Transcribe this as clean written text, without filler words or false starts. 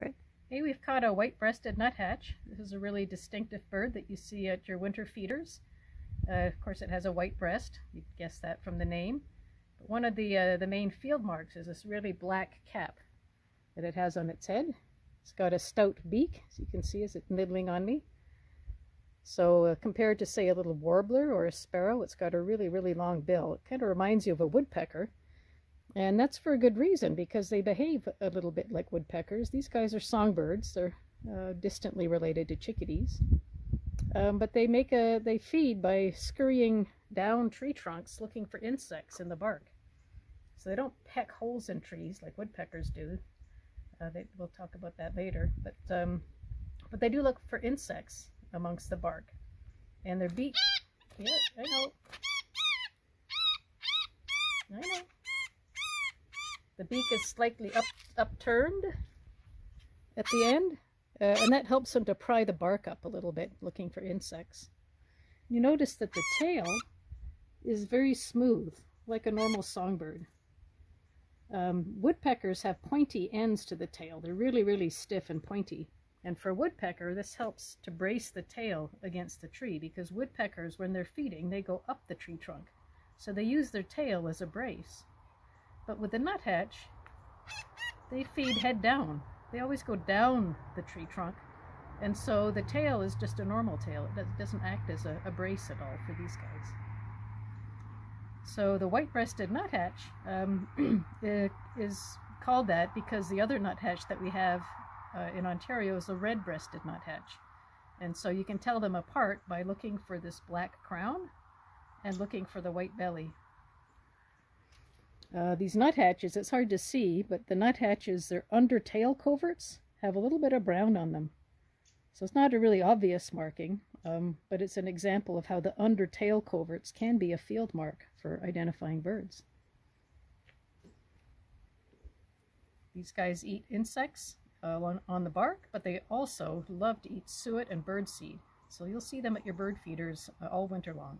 Right. Hey, we've caught a white-breasted nuthatch. This is a really distinctive bird that you see at your winter feeders. Of course, it has a white breast. You'd guess that from the name. But one of the main field marks is this really black cap that it has on its head. It's got a stout beak, as you can see as it's nibbling on me. So compared to, say, a little warbler or a sparrow, it's got a really, really long bill. It kind of reminds you of a woodpecker. And that's for a good reason, because they behave a little bit like woodpeckers. These guys are songbirds. They're distantly related to chickadees. But they feed by scurrying down tree trunks looking for insects in the bark. So they don't peck holes in trees like woodpeckers do. We'll talk about that later. But they do look for insects amongst the bark. And their beak... Yeah, I know. I know. The beak is slightly upturned at the end, and that helps them to pry the bark up a little bit, looking for insects. You notice that the tail is very smooth, like a normal songbird. Woodpeckers have pointy ends to the tail. They're really, really stiff and pointy. And for a woodpecker, this helps to brace the tail against the tree, because woodpeckers, when they're feeding, they go up the tree trunk. So they use their tail as a brace. But with the nuthatch, they feed head down. They always go down the tree trunk, and so the tail is just a normal tail. It doesn't act as a brace at all for these guys. So the white-breasted nuthatch is called that because the other nuthatch that we have in Ontario is a red-breasted nuthatch. And so you can tell them apart by looking for this black crown and looking for the white belly. These nuthatches, it's hard to see, but the nuthatches, their under tail coverts have a little bit of brown on them. So it's not a really obvious marking, but it's an example of how the under tail coverts can be a field mark for identifying birds. These guys eat insects on the bark, but they also love to eat suet and birdseed. So you'll see them at your bird feeders all winter long.